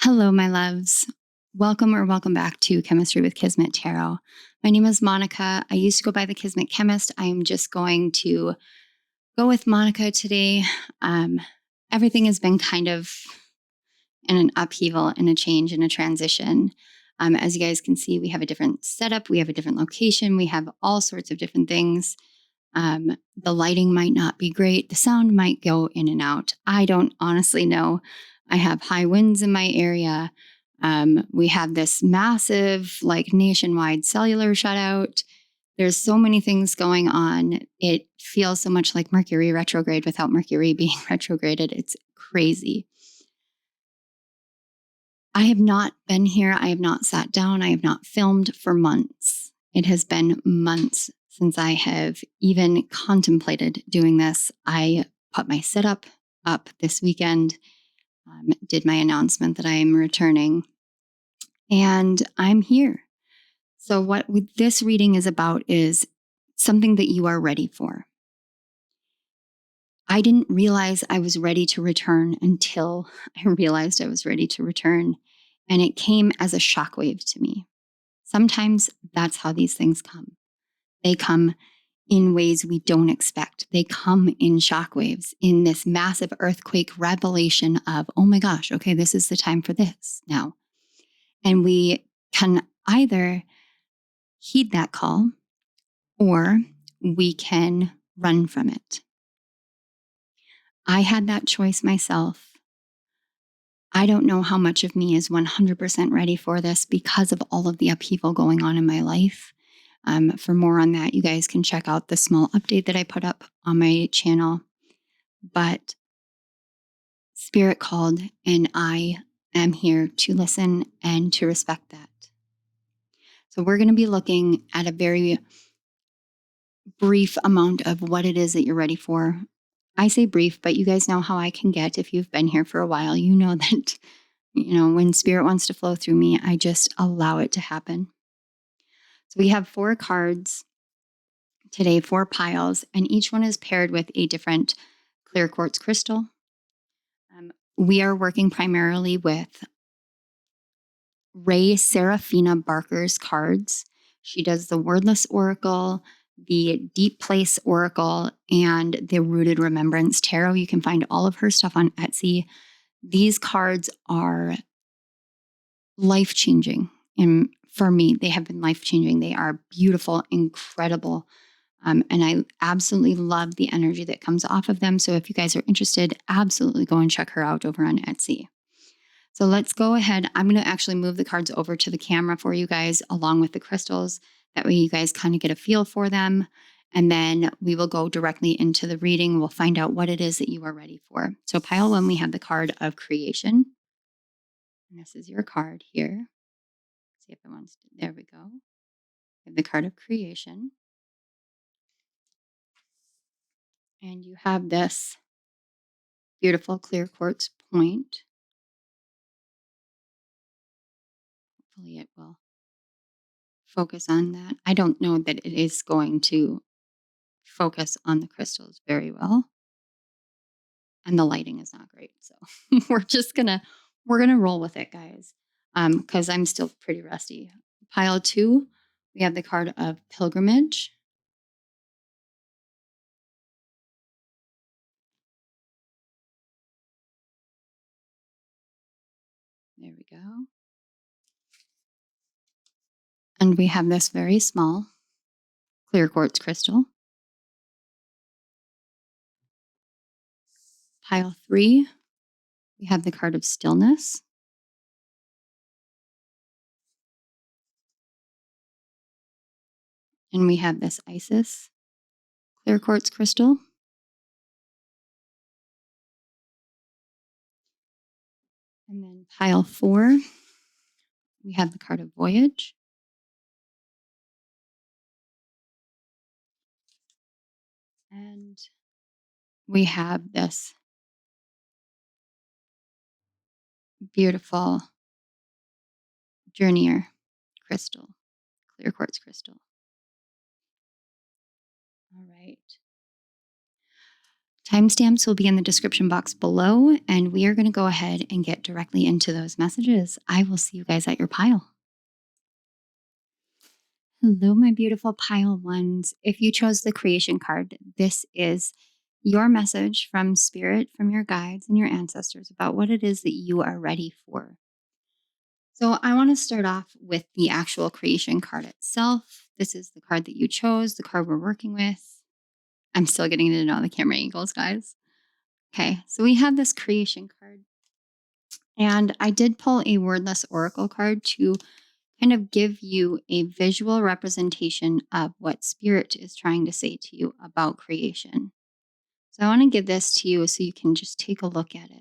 Hello, my loves. Welcome or welcome back to Chemistry with Kismet Tarot. My name is Monica. I used to go by the Kismet Chemist. I am just going to go with Monica today. Everything has been kind of in an upheaval and a change and a transition. As you guys can see, we have a different setup. We have a different location. We have all sorts of different things. The lighting might not be great. The sound might go in and out. I don't honestly know. I have high winds in my area. We have this massive, nationwide cellular shutout. There's so many things going on. It feels so much like Mercury retrograde without Mercury being retrograded. It's crazy. I have not been here. I have not sat down. I have not filmed for months. It has been months since I have even contemplated doing this. I put my setup up this weekend, did my announcement that I am returning, and I'm here. So what this reading is about is something that you are ready for. I didn't realize I was ready to return until I realized I was ready to return, and it came as a shockwave to me. Sometimes that's how these things come. They come in ways we don't expect. They come in shockwaves, in this massive earthquake revelation of, oh my gosh, okay, this is the time for this now. And we can either heed that call or we can run from it. I had that choice myself. I don't know how much of me is 100% ready for this because of all of the upheaval going on in my life. For more on that, you guys can check out the small update that I put up on my channel. But Spirit called, and I am here to listen and to respect that. So we're going to be looking at a very brief amount of what it is that you're ready for. I say brief, but you guys know how I can get. If you've been here for a while, you know that, when Spirit wants to flow through me, I just allow it to happen. So we have 4 cards today, 4 piles, and each one is paired with a different clear quartz crystal. We are working primarily with Ray Serafina Barker's cards. She does the Wordless Oracle, the Deep Place Oracle, and the Rooted Remembrance Tarot. You can find all of her stuff on Etsy. These cards are life-changing. And for me, they have been life-changing. They are beautiful, incredible. And I absolutely love the energy that comes off of them. So if you guys are interested, absolutely go and check her out over on Etsy. So let's go ahead. I'm going to actually move the cards over to the camera for you guys along with the crystals. That way you guys kind of get a feel for them. And then we will go directly into the reading. We'll find out what it is that you are ready for. So pile 1, we have the card of creation. And this is your card here. See if it wants to. There we go. We have the card of creation. And you have this beautiful clear quartz point. Hopefully it will focus on that. I don't know that it is going to focus on the crystals very well. And the lighting is not great. So we're going to roll with it, guys. Because I'm still pretty rusty. Pile 2, we have the card of pilgrimage. There we go. And we have this very small clear quartz crystal. Pile 3, we have the card of stillness. And we have this Isis clear quartz crystal. And then pile 4, we have the card of voyage. And we have this beautiful journeyer crystal, clear quartz crystal. All right. Timestamps will be in the description box below, and we are going to go ahead and get directly into those messages. I will see you guys at your pile. Hello, my beautiful pile ones. If you chose the creation card, this is your message from spirit, from your guides and your ancestors about what it is that you are ready for. So I want to start off with the actual creation card itself. This is the card that you chose, the card we're working with. I'm still getting to know the camera angles, guys. Okay, so we have this creation card. And I did pull a wordless oracle card to kind of give you a visual representation of what spirit is trying to say to you about creation. So I want to give this to you so you can just take a look at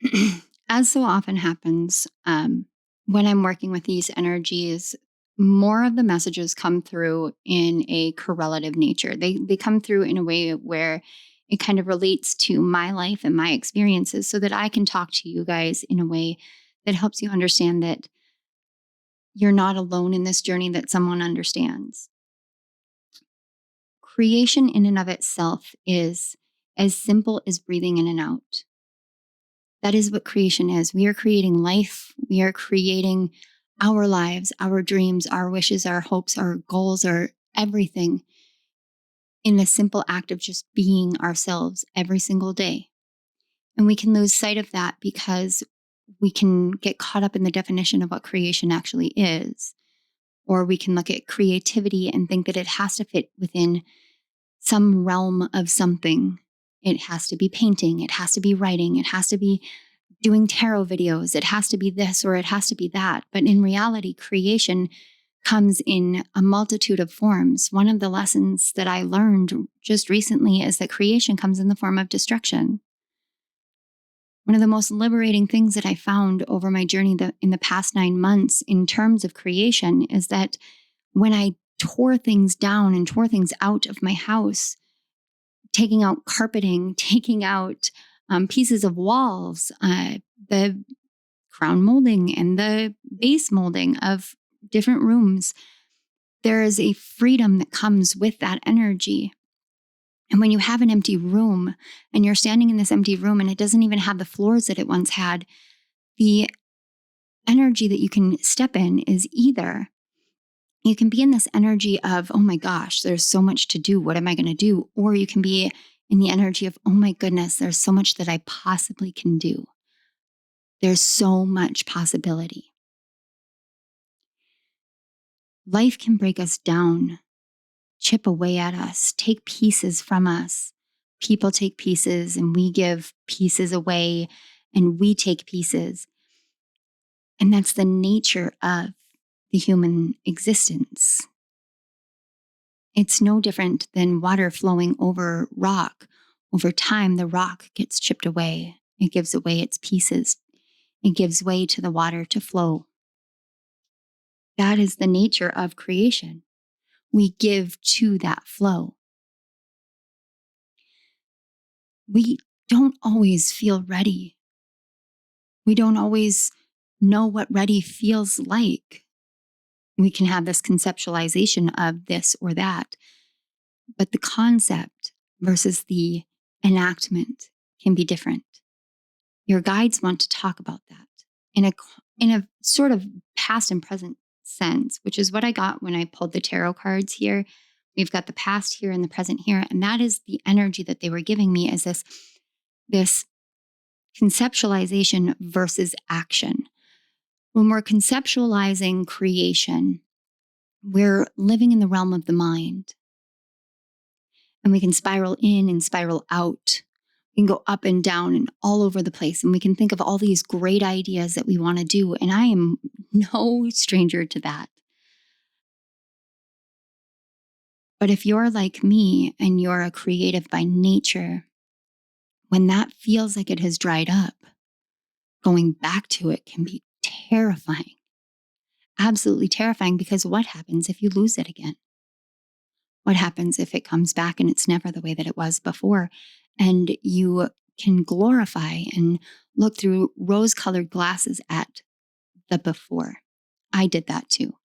it. As so often happens, when I'm working with these energies, more of the messages come through in a correlative nature. They come through in a way where it kind of relates to my life and my experiences so that I can talk to you guys in a way that helps you understand that you're not alone in this journey, that someone understands. Creation in and of itself is as simple as breathing in and out. That is what creation is. We are creating life. We are creating our lives, our dreams, our wishes, our hopes, our goals, our everything in the simple act of just being ourselves every single day. And we can lose sight of that because we can get caught up in the definition of what creation actually is. Or we can look at creativity and think that it has to fit within some realm of something. It has to be painting. It has to be writing. It has to be doing tarot videos. It has to be this or it has to be that. But in reality, creation comes in a multitude of forms. One of the lessons that I learned just recently is that creation comes in the form of destruction. One of the most liberating things that I found over my journey in the past 9 months in terms of creation is that when I tore things down and tore things out of my house, taking out carpeting, taking out pieces of walls, the crown molding and the base molding of different rooms, there is a freedom that comes with that energy. And when you have an empty room and you're standing in this empty room and it doesn't even have the floors that it once had, the energy that you can step in is either you can be in this energy of, oh my gosh, there's so much to do. What am I going to do? Or you can be in the energy of, oh my goodness, there's so much that I possibly can do. There's so much possibility. Life can break us down, chip away at us, take pieces from us. People take pieces and we give pieces away and we take pieces. And that's the nature of the human existence. It's no different than water flowing over rock. Over time, the rock gets chipped away. It gives away its pieces. It gives way to the water to flow. That is the nature of creation. We give to that flow. We don't always feel ready. We don't always know what ready feels like. We can have this conceptualization of this or that, but the concept versus the enactment can be different. Your guides want to talk about that in a sort of past and present sense, which is what I got when I pulled the tarot cards here. We've got the past here and the present here, and that is the energy that they were giving me as this conceptualization versus action. When we're conceptualizing creation, we're living in the realm of the mind. And we can spiral in and spiral out. We can go up and down and all over the place. And we can think of all these great ideas that we want to do. And I am no stranger to that. But if you're like me and you're a creative by nature, when that feels like it has dried up, going back to it can be terrifying. Absolutely terrifying, because what happens if you lose it again? What happens if it comes back and it's never the way that it was before? And you can glorify and look through rose-colored glasses at the before. I did that too.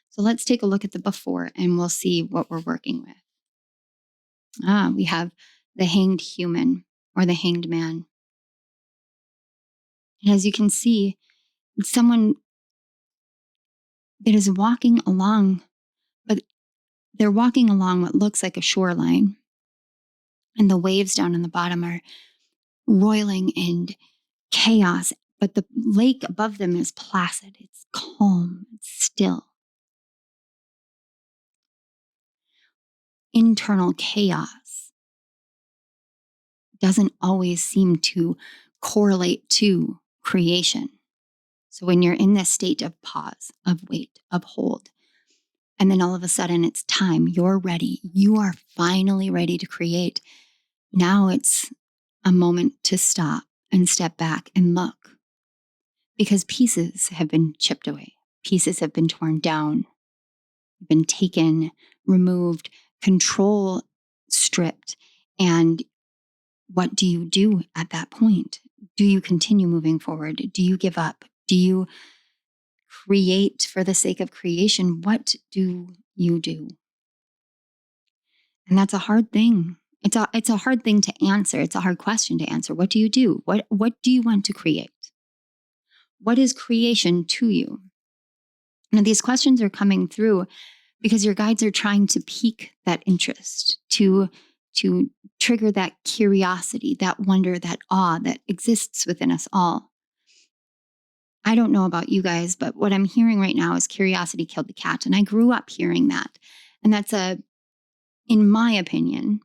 So let's take a look at the before and we'll see what we're working with. We have the hanged human or the hanged man. And as you can see, it's someone that is walking along, but they're walking along what looks like a shoreline. And the waves down in the bottom are roiling and chaos, but the lake above them is placid. It's calm, it's still. Internal chaos doesn't always seem to correlate to creation. So when you're in this state of pause, of wait, of hold, and then all of a sudden it's time, you're ready, you are finally ready to create. Now it's a moment to stop and step back and look, because pieces have been chipped away, pieces have been torn down, been taken, removed, control stripped. And what do you do at that point? Do you continue moving forward? Do you give up? Do you create for the sake of creation? What do you do? And that's a hard thing. It's a hard thing to answer. It's a hard question to answer. What do you do? What do you want to create? What is creation to you? Now, these questions are coming through because your guides are trying to pique that interest, to trigger that curiosity, that wonder, that awe that exists within us all. I don't know about you guys, but what I'm hearing right now is curiosity killed the cat. And I grew up hearing that. And that's in my opinion,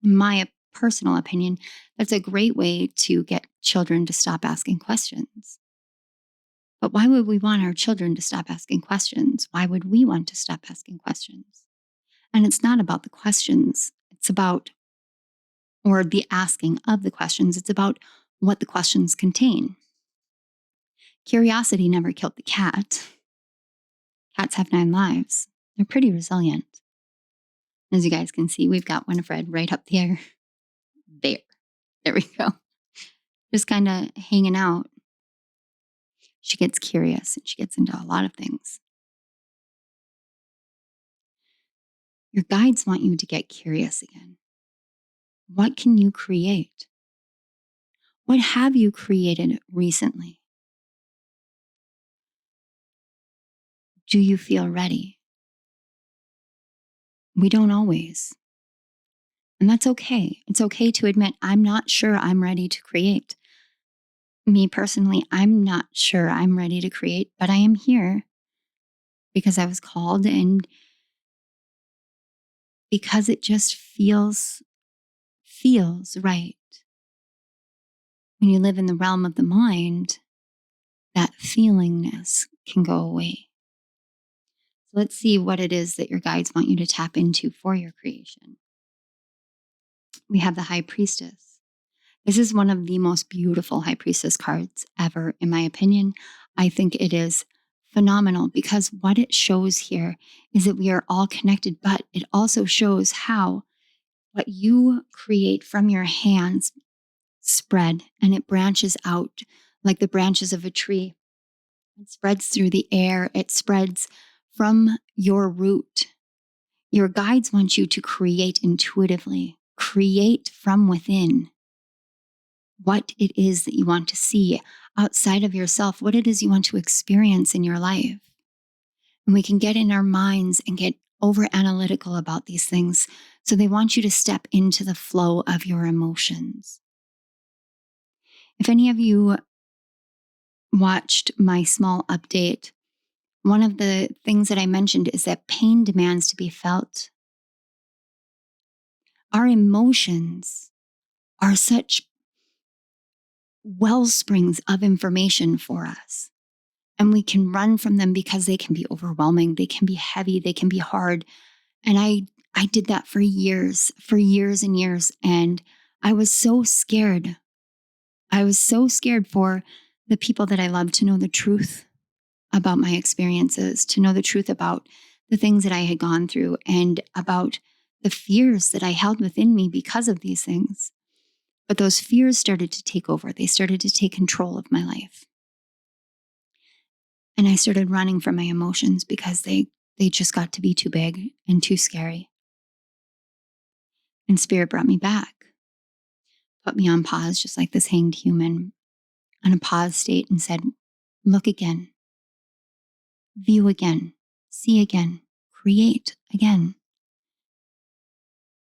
my personal opinion, that's a great way to get children to stop asking questions. But why would we want our children to stop asking questions? Why would we want to stop asking questions? And it's not about the questions. It's about, or the asking of the questions. It's about what the questions contain. Curiosity never killed the cat. Cats have 9 lives. They're pretty resilient. As you guys can see, we've got Winifred right up there. There we go. Just kind of hanging out. She gets curious and she gets into a lot of things. Your guides want you to get curious again. What can you create? What have you created recently? Do you feel ready? We don't always. And that's okay. It's okay to admit, I'm not sure I'm ready to create. Me personally, I'm not sure I'm ready to create, but I am here because I was called and because it just feels right. When you live in the realm of the mind, that feelingness can go away. So let's see what it is that your guides want you to tap into for your creation. We have the High Priestess. This is one of the most beautiful High Priestess cards ever, in my opinion. I think it is phenomenal because what it shows here is that we are all connected, but it also shows how what you create from your hands spread and it branches out like the branches of a tree. It spreads through the air. It spreads from your root. Your guides want you to create intuitively, create from within what it is that you want to see outside of yourself, what it is you want to experience in your life. And we can get in our minds and get over analytical about these things. So they want you to step into the flow of your emotions. If any of you watched my small update, one of the things that I mentioned is that pain demands to be felt. Our emotions are such well springs of information for us. And we can run from them because they can be overwhelming, they can be heavy, they can be hard. And I did that for years and years. And I was so scared. I was so scared for the people that I love to know the truth about my experiences, to know the truth about the things that I had gone through and about the fears that I held within me because of these things. But those fears started to take over. They started to take control of my life. And I started running from my emotions because they They just got to be too big and too scary. And Spirit brought me back, put me on pause, just like this hanged human, on a pause state, and said, look again, view again, see again, create again.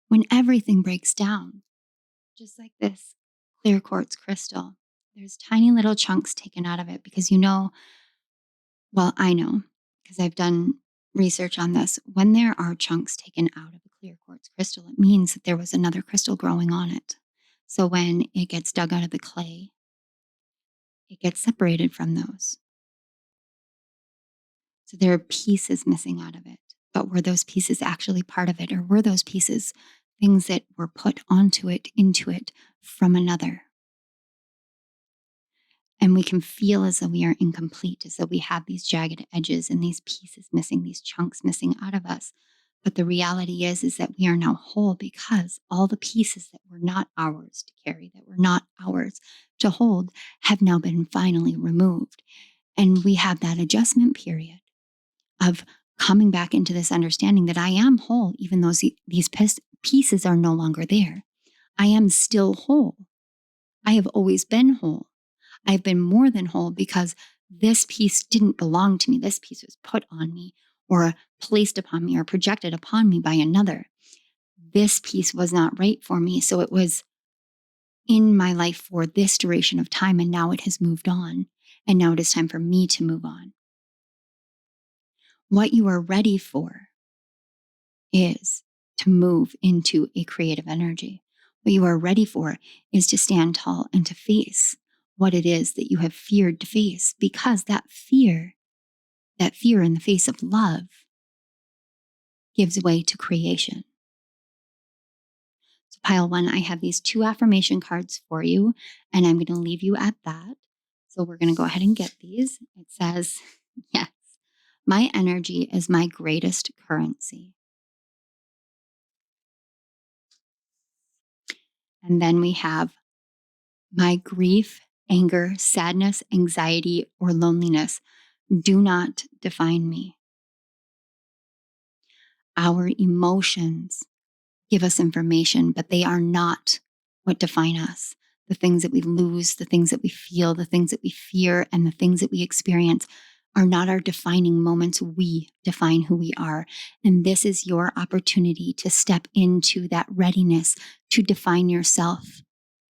When everything breaks down, just like this clear quartz crystal, there's tiny little chunks taken out of it because I know, because I've done research on this. When there are chunks taken out of a clear quartz crystal, it means that there was another crystal growing on it. So when it gets dug out of the clay, it gets separated from those. So there are pieces missing out of it. But were those pieces actually part of it? Or were those pieces things that were put onto it, into it from another? And we can feel as though we are incomplete, as though we have these jagged edges and these pieces missing, these chunks missing out of us. But the reality is that we are now whole because all the pieces that were not ours to carry, that were not ours to hold, have now been finally removed. And we have that adjustment period of coming back into this understanding that I am whole, even though these pieces are no longer there. I am still whole. I have always been whole. I've been more than whole because this piece didn't belong to me. This piece was put on me or placed upon me or projected upon me by another. This piece was not right for me. So it was in my life for this duration of time, and now it has moved on. And now it is time for me to move on. What you are ready for is to move into a creative energy. What you are ready for is to stand tall and to face what it is that you have feared to face, because that fear in the face of love gives way to creation. So pile one, I have these 2 affirmation cards for you, and I'm going to leave you at that. So we're going to go ahead and get these. It says, yes, my energy is my greatest currency. And then we have my grief, anger, sadness, anxiety, or loneliness do not define me. Our emotions give us information, but they are not what define us. The things that we lose, the things that we feel, the things that we fear, and the things that we experience are not our defining moments. We define who we are. And this is your opportunity to step into that readiness to define yourself,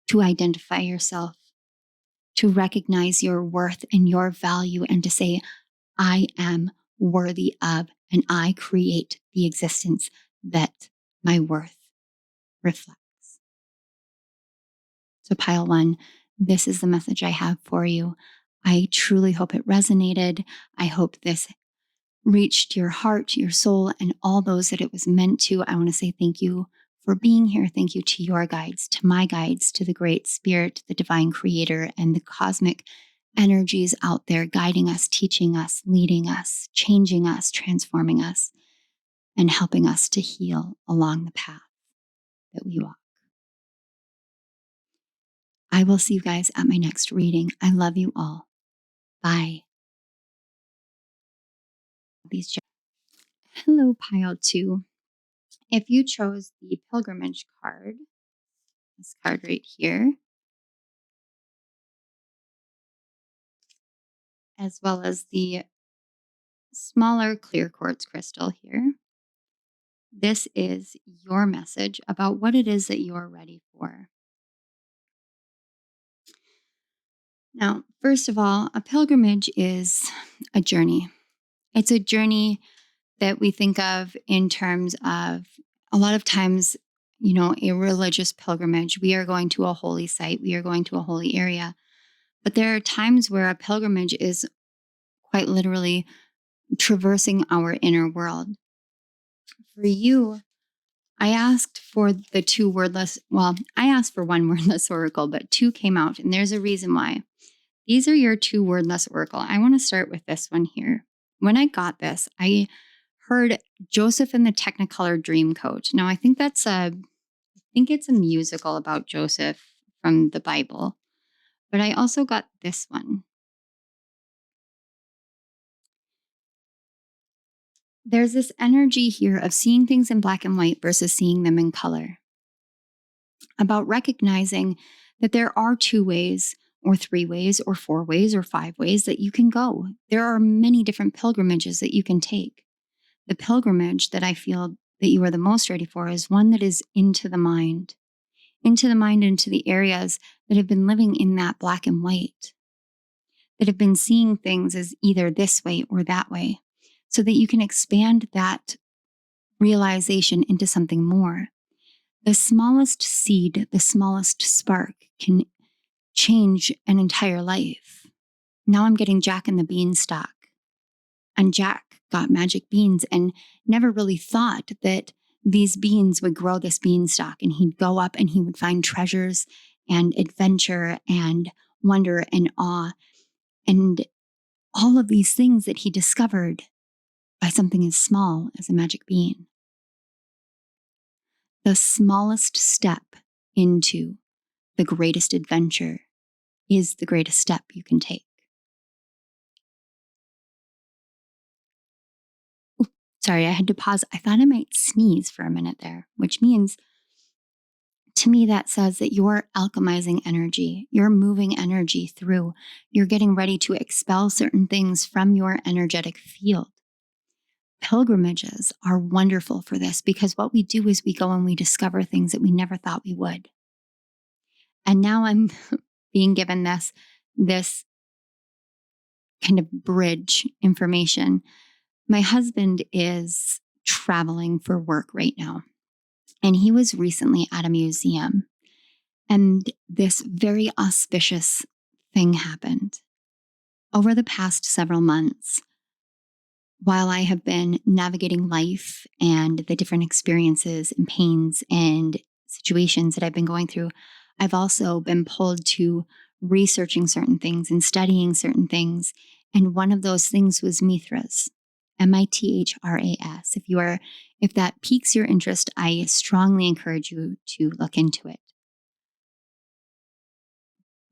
to identify yourself, to recognize your worth and your value, and to say, I am worthy of, and I create the existence that my worth reflects. So pile one, this is the message I have for you. I truly hope it resonated. I hope this reached your heart, your soul, and all those that it was meant to. I want to say thank you for being here. Thank you to your guides, to my guides, to the Great Spirit, the Divine Creator, and the cosmic energies out there guiding us, teaching us, leading us, changing us, transforming us, and helping us to heal along the path that we walk. I will see you guys at my next reading. I love you all. Bye. Hello, pile 2. If you chose the pilgrimage card, this card right here, as well as the smaller clear quartz crystal here, this is your message about what it is that you're ready for. Now, first of all, a pilgrimage is a journey. It's a journey that we think of in terms of, a lot of times, a religious pilgrimage. We are going to a holy site. We are going to a holy area. But there are times where a pilgrimage is quite literally traversing our inner world. For you, I asked for the 2 wordless, I asked for 1 wordless oracle, but 2 came out, and there's a reason why. These are your 2 wordless oracle. I want to start with this one here. When I got this, I heard Joseph and the Technicolor Dreamcoat. Now, I think it's a musical about Joseph from the Bible, but I also got this one. There's this energy here of seeing things in black and white versus seeing them in color. About recognizing that there are 2 ways or 3 ways or 4 ways or 5 ways that you can go. There are many different pilgrimages that you can take. The pilgrimage that I feel that you are the most ready for is one that is into the mind, into the areas that have been living in that black and white, that have been seeing things as either this way or that way, so that you can expand that realization into something more. The smallest seed, the smallest spark can change an entire life. Now I'm getting Jack and the Beanstalk. And Jack got magic beans and never really thought that these beans would grow this beanstalk, and he'd go up and he would find treasures and adventure and wonder and awe and all of these things that he discovered by something as small as a magic bean. The smallest step into the greatest adventure is the greatest step you can take. Sorry, I had to pause. I thought I might sneeze for a minute there, which means to me that says that you're alchemizing energy, you're moving energy through, you're getting ready to expel certain things from your energetic field. Pilgrimages are wonderful for this because what we do is we go and we discover things that we never thought we would. And now I'm being given this kind of bridge information. My husband is traveling for work right now, and he was recently at a museum, and this very auspicious thing happened. Over the past several months, while I have been navigating life and the different experiences and pains and situations that I've been going through, I've also been pulled to researching certain things and studying certain things. And one of those things was Mithras, Mithras. If that piques your interest, I strongly encourage you to look into it.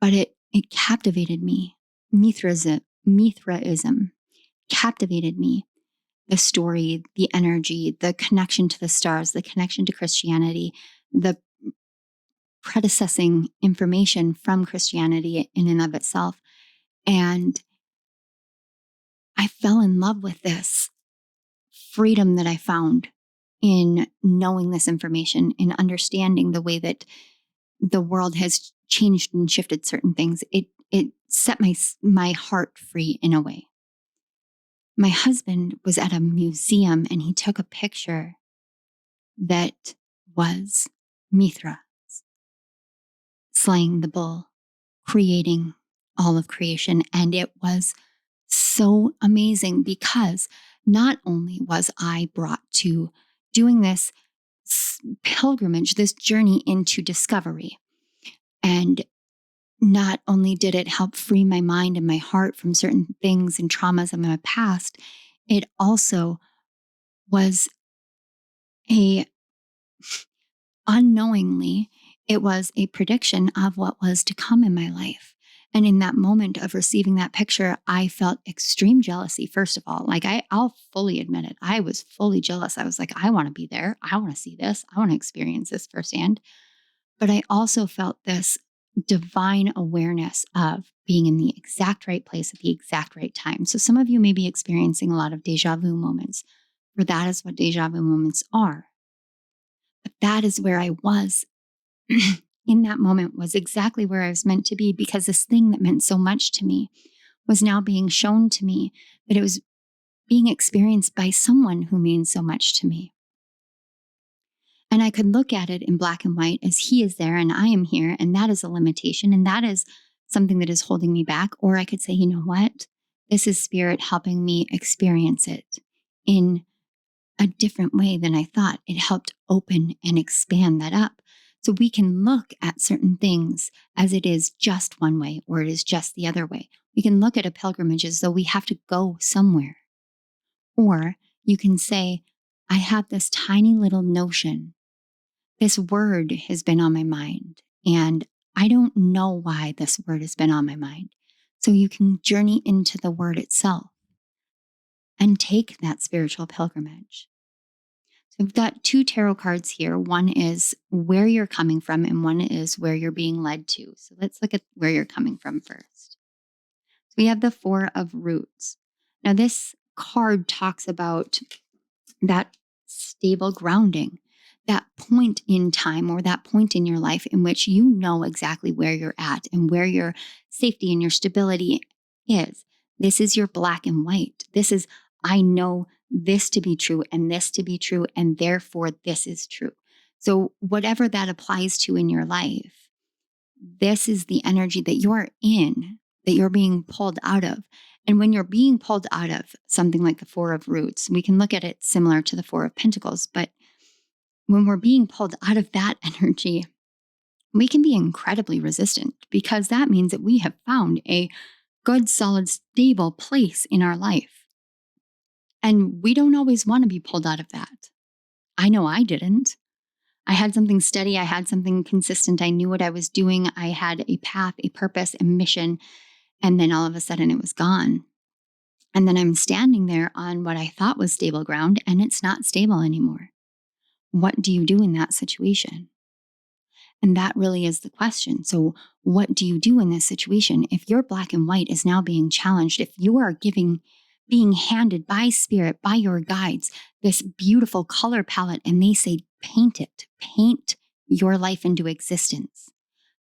But it captivated me. Mithraism captivated me. The story, the energy, the connection to the stars, the connection to Christianity, the predecessing information from Christianity in and of itself. And I fell in love with this freedom that I found in knowing this information, in understanding the way that the world has changed and shifted certain things. It set my heart free in a way. My husband was at a museum and he took a picture that was Mithra slaying the bull, creating all of creation. And it was so amazing because not only was I brought to doing this pilgrimage, this journey into discovery, and not only did it help free my mind and my heart from certain things and traumas of my past, it also was unknowingly, it was a prediction of what was to come in my life. And in that moment of receiving that picture, I felt extreme jealousy, first of all. I'll fully admit it. I was fully jealous. I was like, I want to be there. I want to see this. I want to experience this firsthand. But I also felt this divine awareness of being in the exact right place at the exact right time. So some of you may be experiencing a lot of deja vu moments, for that is what deja vu moments are. But that is where I was in that moment, was exactly where I was meant to be, because this thing that meant so much to me was now being shown to me, that it was being experienced by someone who means so much to me. And I could look at it in black and white as he is there and I am here, and that is a limitation, and that is something that is holding me back. Or I could say, you know what? This is spirit helping me experience it in a different way than I thought. It helped open and expand that up. So we can look at certain things as it is just one way, or it is just the other way. We can look at a pilgrimage as though we have to go somewhere. Or you can say, I have this tiny little notion. This word has been on my mind, and I don't know why this word has been on my mind. So you can journey into the word itself and take that spiritual pilgrimage. So I've got 2 tarot cards here. One is where you're coming from, and one is where you're being led to. So let's look at where you're coming from first. So we have the 4 of Roots. Now, this card talks about that stable grounding, that point in time or that point in your life in which you know exactly where you're at and where your safety and your stability is. This is your black and white. This is, I know this to be true and this to be true, and therefore this is true. So whatever that applies to in your life, this is the energy that you're in, that you're being pulled out of. And when you're being pulled out of something like the 4 of Roots, we can look at it similar to the 4 of Pentacles, but when we're being pulled out of that energy, we can be incredibly resistant because that means that we have found a good, solid, stable place in our life. And we don't always want to be pulled out of that. I know I didn't. I had something steady. I had something consistent. I knew what I was doing. I had a path, a purpose, a mission. And then all of a sudden it was gone. And then I'm standing there on what I thought was stable ground, and it's not stable anymore. What do you do in that situation? And that really is the question. So what do you do in this situation? If your black and white is now being challenged, if you are being handed by spirit, by your guides, this beautiful color palette, and they say, paint it, paint your life into existence,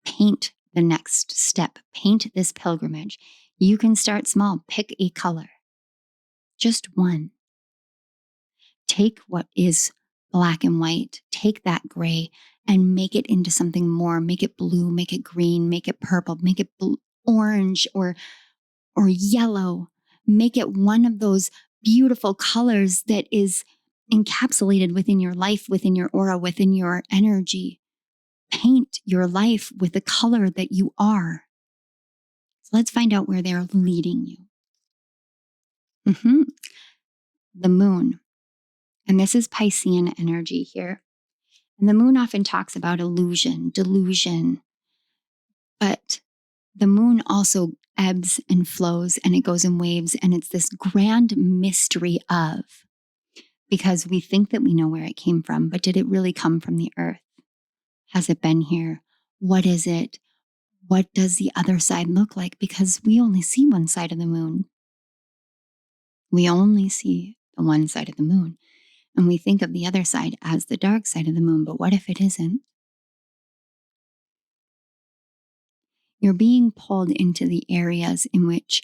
paint the next step, paint this pilgrimage. You can start small, pick a color, just one. Take what is black and white, take that gray and make it into something more, make it blue, make it green, make it purple, make it orange or yellow, make it one of those beautiful colors that is encapsulated within your life, within your aura, within your energy. Paint your life with the color that you are. So let's find out where they're leading you. The moon. And this is Piscean energy here. And the moon often talks about illusion, delusion. But the moon also ebbs and flows and it goes in waves. And it's this grand mystery of, because we think that we know where it came from, but did it really come from the earth? Has it been here? What is it? What does the other side look like? Because we only see one side of the moon. We only see the one side of the moon. And we think of the other side as the dark side of the moon. But what if it isn't? You're being pulled into the areas in which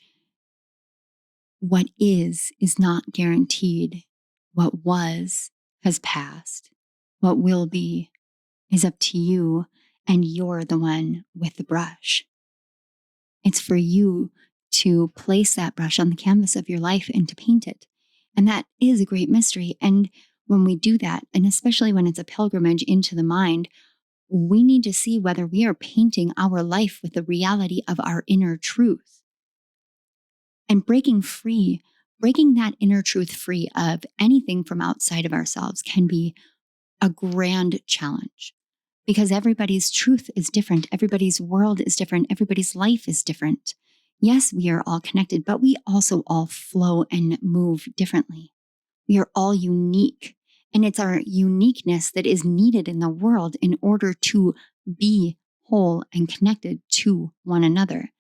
what is not guaranteed. What was has passed. What will be is up to you, and you're the one with the brush. It's for you to place that brush on the canvas of your life and to paint it. And that is a great mystery. And when we do that, and especially when it's a pilgrimage into the mind, we need to see whether we are painting our life with the reality of our inner truth. And breaking that inner truth free of anything from outside of ourselves can be a grand challenge. Because everybody's truth is different. Everybody's world is different. Everybody's life is different. Yes, we are all connected, but we also all flow and move differently. We are all unique. And it's our uniqueness that is needed in the world in order to be whole and connected to one another.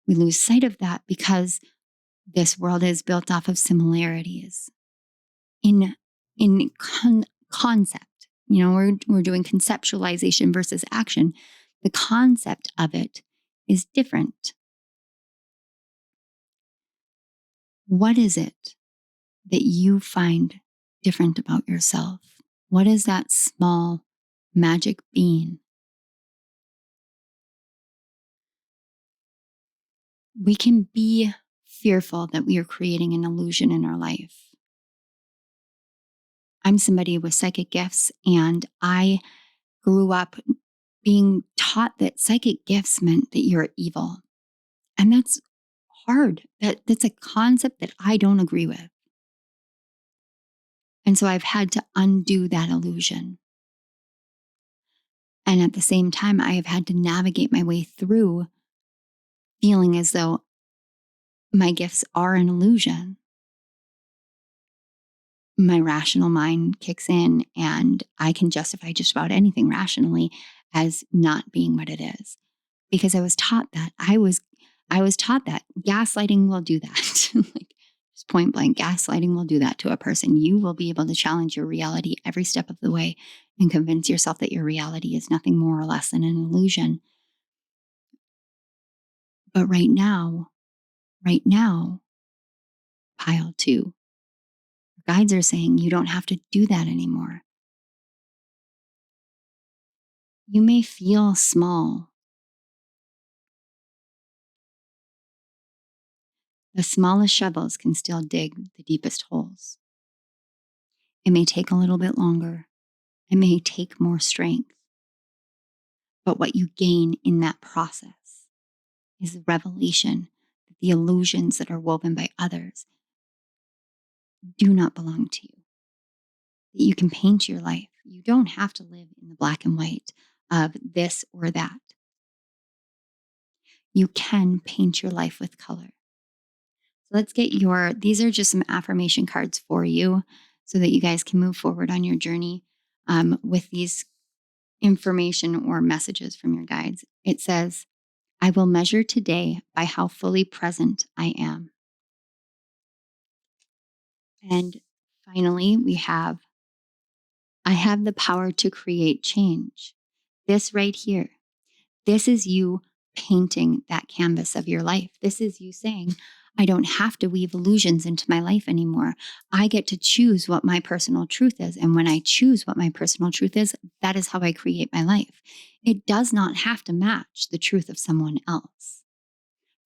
We lose sight of that because this world is built off of similarities in concept. You know, we're doing conceptualization versus action. The concept of it is different. What is it that you find different about yourself? What is that small magic bean? We can be fearful that we are creating an illusion in our life. I'm somebody with psychic gifts, and I grew up being taught that psychic gifts meant that you're evil. And that's hard. That's a concept that I don't agree with. And so I've had to undo that illusion. And at the same time, I have had to navigate my way through feeling as though my gifts are an illusion. my rational mind kicks in and I can justify just about anything rationally as not being what it is. Because I was taught that. I was taught that gaslighting will do that. Like, just point blank, gaslighting will do that to a person. You will be able to challenge your reality every step of the way and convince yourself that your reality is nothing more or less than an illusion. But right now, pile 2, guides are saying you don't have to do that anymore. You may feel small. The smallest shovels can still dig the deepest holes. It may take a little bit longer. It may take more strength. But what you gain in that process is the revelation that the illusions that are woven by others do not belong to you. That you can paint your life. You don't have to live in the black and white of this or that. You can paint your life with color. So let's get these are just some affirmation cards for you so that you guys can move forward on your journey with these information or messages from your guides. It says, I will measure today by how fully present I am. And finally, we have, I have the power to create change. This right here, this is you painting that canvas of your life. This is you saying, I don't have to weave illusions into my life anymore. I get to choose what my personal truth is. And when I choose what my personal truth is, that is how I create my life. It does not have to match the truth of someone else.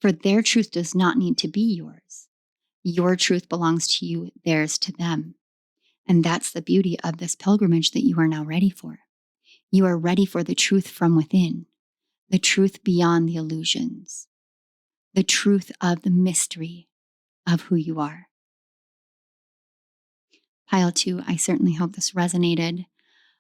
For their truth does not need to be yours. Your truth belongs to you, theirs to them. And that's the beauty of this pilgrimage that you are now ready for. You are ready for the truth from within, the truth beyond the illusions, the truth of the mystery of who you are. Pile 2, I certainly hope this resonated.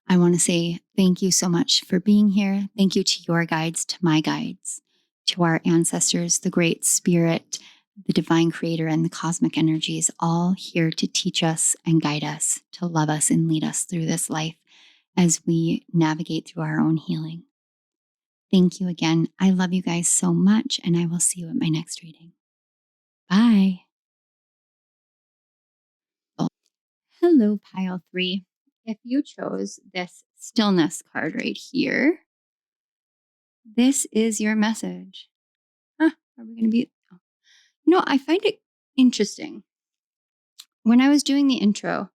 I want to say thank you so much for being here. Thank you to your guides, to my guides, to our ancestors, the great spirit, the divine creator, and the cosmic energies, all here to teach us and guide us, to love us and lead us through this life as we navigate through our own healing. Thank you again. I love you guys so much, and I will see you at my next reading. Bye. Hello, pile 3. If you chose this stillness card right here, this is your message. Are we going to be... I find it interesting. When I was doing the intro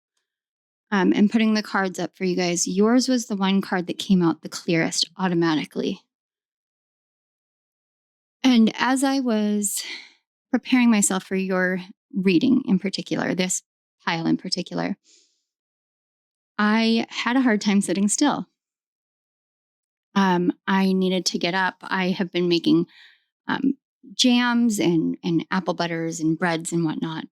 and putting the cards up for you guys, yours was the one card that came out the clearest automatically. And as I was preparing myself for your reading in particular, this pile in particular, I had a hard time sitting still. I needed to get up. I have been making jams and apple butters and breads and whatnot,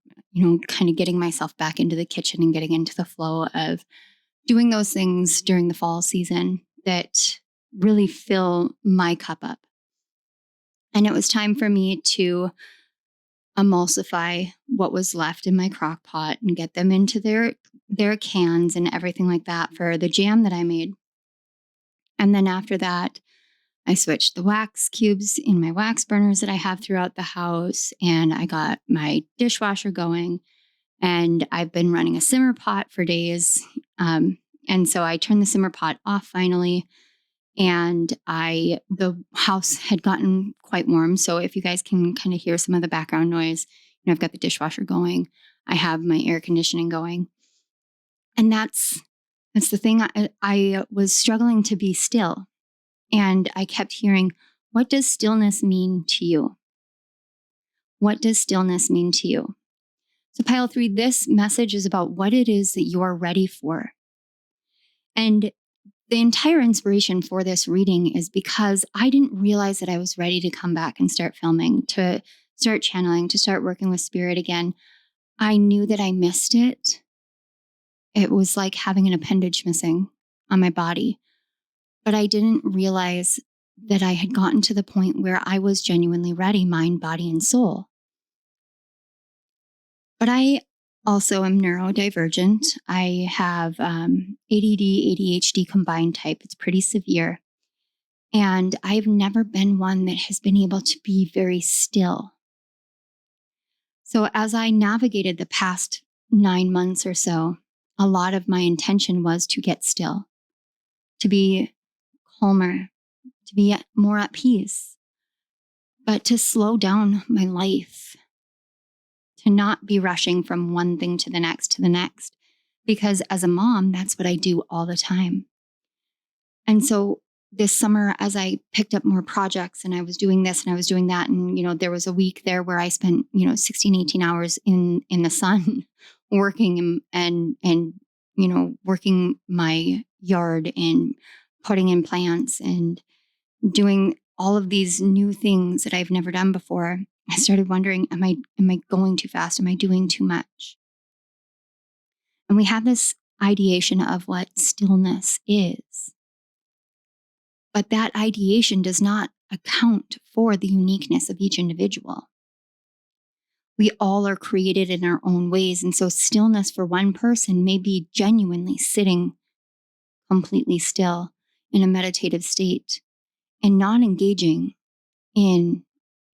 kind of getting myself back into the kitchen and getting into the flow of doing those things during the fall season that really fill my cup up. And it was time for me to emulsify what was left in my crock pot and get them into their cans and everything like that for the jam that I made. And then after that, I switched the wax cubes in my wax burners that I have throughout the house, and I got my dishwasher going, and I've been running a simmer pot for days. And so I turned the simmer pot off finally, and the house had gotten quite warm. So if you guys can kind of hear some of the background noise, I've got the dishwasher going. I have my air conditioning going. And that's the thing. I was struggling to be still. And I kept hearing, what does stillness mean to you? What does stillness mean to you? So pile 3, this message is about what it is that you're ready for. And the entire inspiration for this reading is because I didn't realize that I was ready to come back and start filming, to start channeling, to start working with spirit again. I knew that I missed it. It was like having an appendage missing on my body. But I didn't realize that I had gotten to the point where I was genuinely ready, mind, body, and soul. But I also am neurodivergent. I have ADD, ADHD combined type. It's pretty severe. And I've never been one that has been able to be very still. So as I navigated the past 9 months or so, a lot of my intention was to get still, to be calmer, to be more at peace, but to slow down my life, to not be rushing from one thing to the next to the next. Because as a mom, that's what I do all the time. And so this summer, as I picked up more projects and I was doing this and I was doing that, and, there was a week there where I spent, 16, 18 hours in the sun working and working my yard and putting in plants and doing all of these new things that I've never done before. I started wondering, am I going too fast? Am I doing too much? And we have this ideation of what stillness is. But that ideation does not account for the uniqueness of each individual. We all are created in our own ways. And so stillness for one person may be genuinely sitting completely still in a meditative state and not engaging in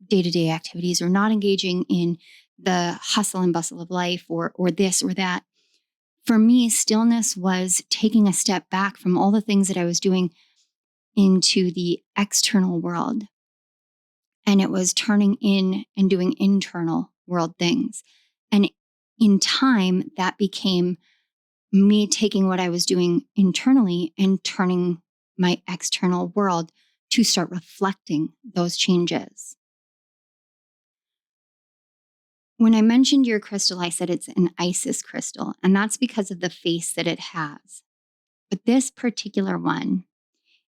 day-to-day activities or not engaging in the hustle and bustle of life or this or that. For me, stillness was taking a step back from all the things that I was doing into the external world. And it was turning in and doing internal world things. And in time, that became me taking what I was doing internally and turning my external world to start reflecting those changes. When I mentioned your crystal, I said it's an Isis crystal, and that's because of the face that it has. But this particular one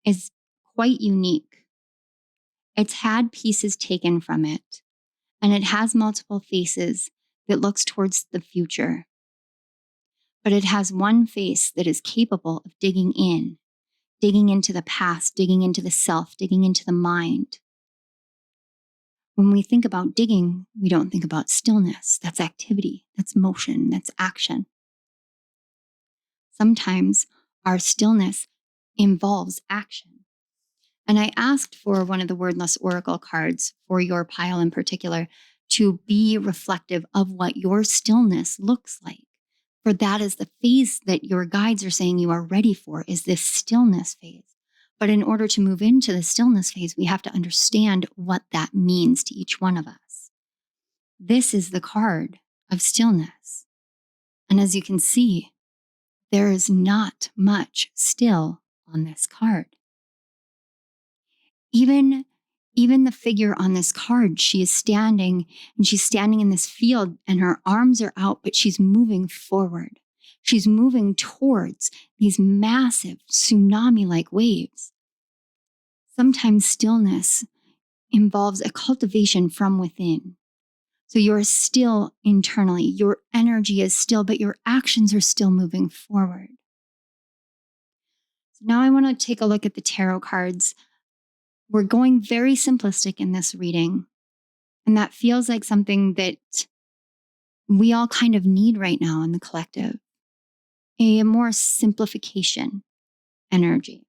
is quite unique. It's had pieces taken from it, and it has multiple faces that looks towards the future. But it has one face that is capable of digging into the past, digging into the self, digging into the mind. When we think about digging, we don't think about stillness. That's activity, that's motion, that's action. Sometimes our stillness involves action. And I asked for one of the Wordless Oracle cards for your pile in particular to be reflective of what your stillness looks like. For that is the phase that your guides are saying you are ready for, is this stillness phase. But in order to move into the stillness phase, we have to understand what that means to each one of us. This is the card of stillness. And as you can see, there is not much still on this card. Even the figure on this card, she is standing, and she's standing in this field and her arms are out, but she's moving forward. She's moving towards these massive tsunami-like waves. Sometimes stillness involves a cultivation from within. So you're still internally, your energy is still, but your actions are still moving forward. So now I want to take a look at the tarot cards. We're going very simplistic in this reading, and that feels like something that we all kind of need right now in the collective. A more simplification energy.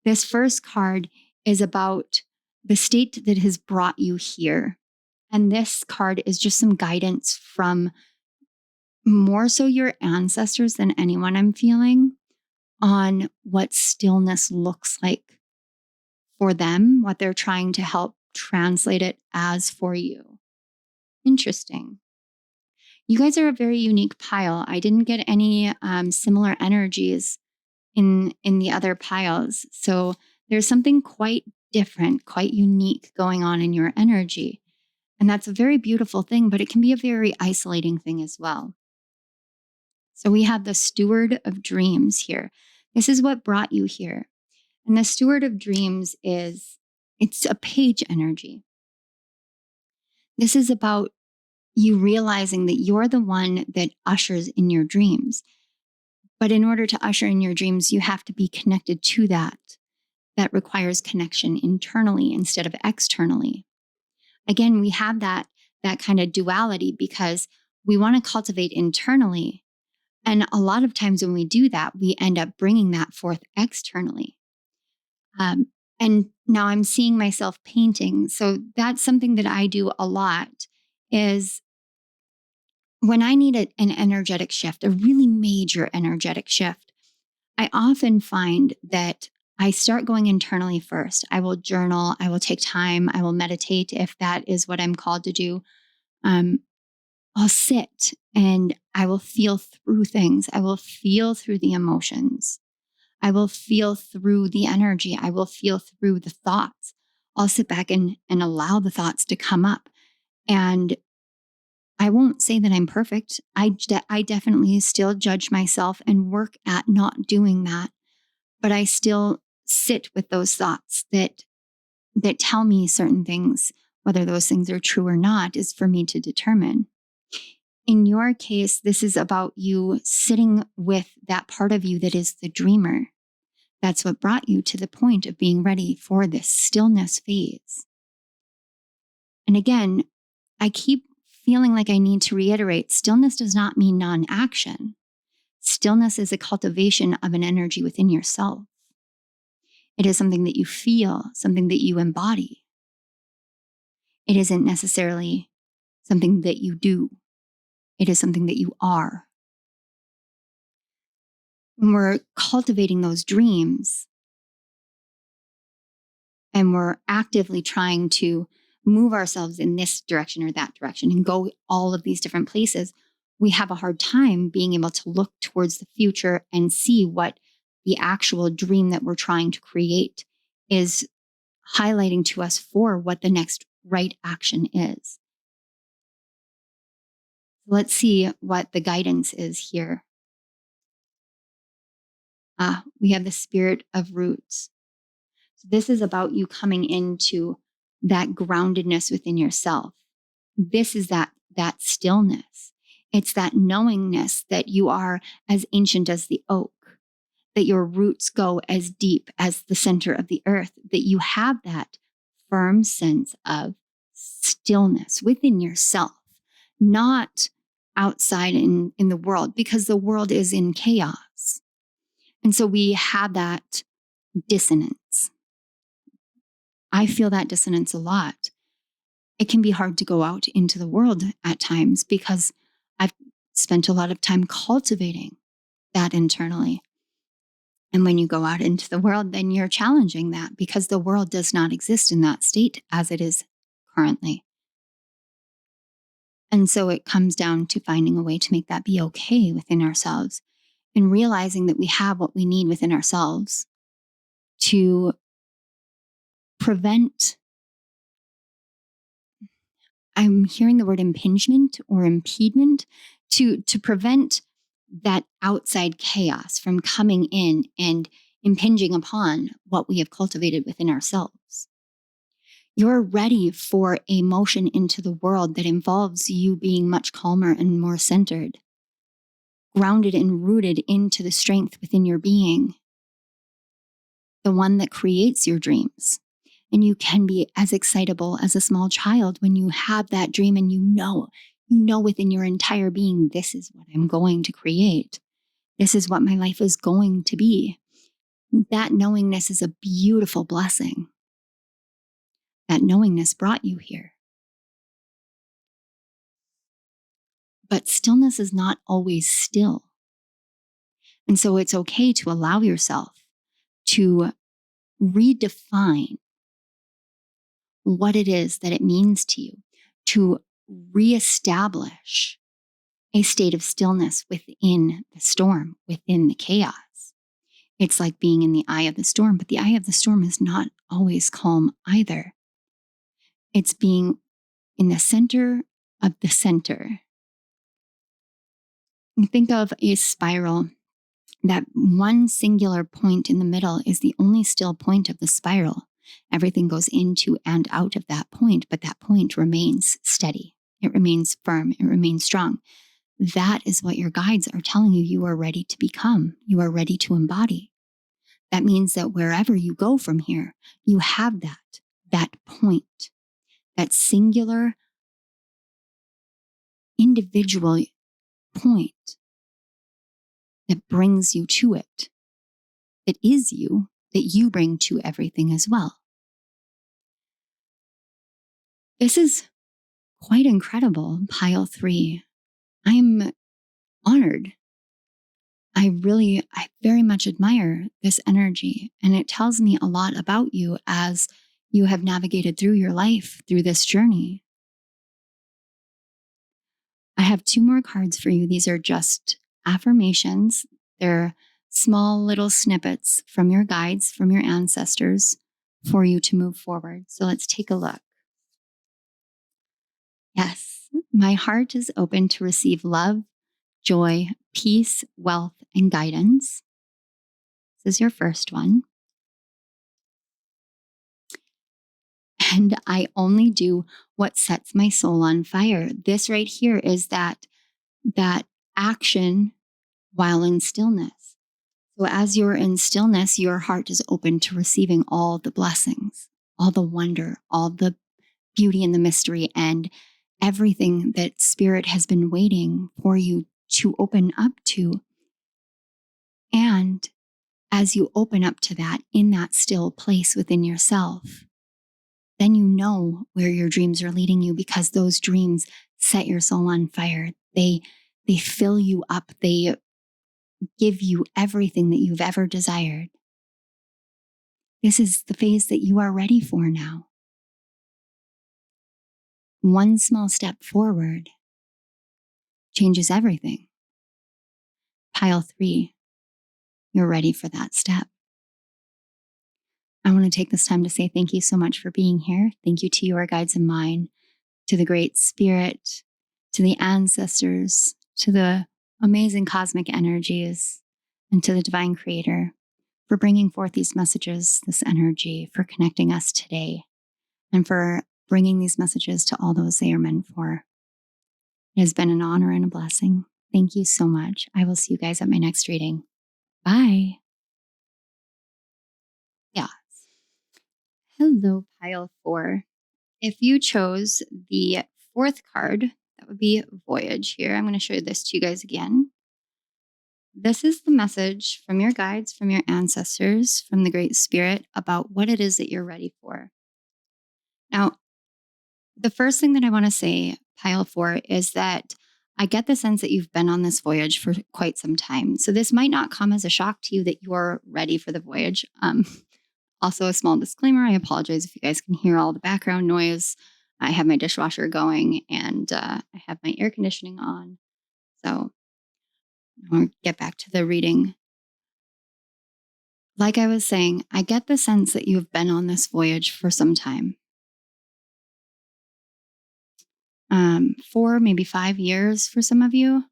This first card is about the state that has brought you here. And this card is just some guidance from more so your ancestors than anyone, I'm feeling, on what stillness looks like for them, what they're trying to help translate it as for you. Interesting. You guys are a very unique pile. I didn't get any similar energies in the other piles. So there's something quite different, quite unique going on in your energy. And that's a very beautiful thing, but it can be a very isolating thing as well. So we have the Steward of Dreams here. This is what brought you here. And the Steward of Dreams it's a page energy. This is about you realizing that you're the one that ushers in your dreams. But in order to usher in your dreams, you have to be connected to that. That requires connection internally instead of externally. Again, we have that kind of duality because we want to cultivate internally. And a lot of times when we do that, we end up bringing that forth externally. And now I'm seeing myself painting. So that's something that I do a lot, is when I need an energetic shift, a really major energetic shift, I often find that I start going internally first. I will journal, I will take time, I will meditate if that is what I'm called to do. I'll sit and I will feel through things. I will feel through the emotions. I will feel through the energy. I will feel through the thoughts. I'll sit back and allow the thoughts to come up. And I won't say that I'm perfect. I definitely still judge myself and work at not doing that. But I still sit with those thoughts that tell me certain things. Whether those things are true or not is for me to determine. In your case, this is about you sitting with that part of you that is the dreamer. That's what brought you to the point of being ready for this stillness phase. And again, I keep feeling like I need to reiterate, stillness does not mean non-action. Stillness is a cultivation of an energy within yourself. It is something that you feel, something that you embody. It isn't necessarily something that you do. It is something that you are. When we're cultivating those dreams and we're actively trying to move ourselves in this direction or that direction and go all of these different places, we have a hard time being able to look towards the future and see what the actual dream that we're trying to create is highlighting to us for what the next right action is. Let's see what the guidance is here. We have the spirit of roots. So this is about you coming into that groundedness within yourself. This is that stillness. It's that knowingness that you are as ancient as the oak, that your roots go as deep as the center of the earth, that you have that firm sense of stillness within yourself, not outside in the world, because the world is in chaos. And so we have that dissonance. I feel that dissonance a lot. It can be hard to go out into the world at times because I've spent a lot of time cultivating that internally. And when you go out into the world, then you're challenging that because the world does not exist in that state as it is currently. And so it comes down to finding a way to make that be okay within ourselves and realizing that we have what we need within ourselves to prevent, I'm hearing the word impingement or impediment, to prevent that outside chaos from coming in and impinging upon what we have cultivated within ourselves. You're ready for a motion into the world that involves you being much calmer and more centered, grounded and rooted into the strength within your being, the one that creates your dreams. And you can be as excitable as a small child when you have that dream and you know within your entire being, this is what I'm going to create. This is what my life is going to be. That knowingness is a beautiful blessing. That knowingness brought you here. But stillness is not always still. And so it's okay to allow yourself to redefine what it is that it means to you, to reestablish a state of stillness within the storm, within the chaos. It's like being in the eye of the storm, but the eye of the storm is not always calm either. It's being in the center of the center. You think of a spiral. That one singular point in the middle is the only still point of the spiral. Everything goes into and out of that point, but that point remains steady. It remains firm. It remains strong. That is what your guides are telling you. You are ready to become. You are ready to embody. That means that wherever you go from here, you have that point, that singular individual point that brings you to it, that is you, that you bring to everything as well. This is quite incredible, pile 3. I'm honored. I very much admire this energy, and it tells me a lot about you as you have navigated through your life, through this journey. I have 2 more cards for you. These are just affirmations. They're small little snippets from your guides, from your ancestors, for you to move forward. So let's take a look. Yes, my heart is open to receive love, joy, peace, wealth, and guidance. This is your first one. And I only do what sets my soul on fire. This right here is that action while in stillness. So as you're in stillness, your heart is open to receiving all the blessings, all the wonder, all the beauty and the mystery, and everything that Spirit has been waiting for you to open up to. And as you open up to that in that still place within yourself, then you know where your dreams are leading you, because those dreams set your soul on fire. They fill you up. They give you everything that you've ever desired. This is the phase that you are ready for now. One small step forward changes everything. Pile 3, you're ready for that step. I want to take this time to say thank you so much for being here. Thank you to your guides and mine, to the Great Spirit, to the ancestors, to the amazing cosmic energies, and to the Divine Creator for bringing forth these messages, this energy, for connecting us today, and for bringing these messages to all those they are meant for. It has been an honor and a blessing. Thank you so much. I will see you guys at my next reading. Bye. Yeah. Hello, pile 4. If you chose the 4th card, that would be Voyage here. I'm going to show this to you guys again. This is the message from your guides, from your ancestors, from the Great Spirit about what it is that you're ready for. Now, the first thing that I want to say, pile 4, is that I get the sense that you've been on this voyage for quite some time. So this might not come as a shock to you that you're ready for the voyage. Also, a small disclaimer, I apologize if you guys can hear all the background noise. I have my dishwasher going, and I have my air conditioning on. So I'll get back to the reading. Like I was saying, I get the sense that you've been on this voyage for some time. 4, maybe 5 years for some of you.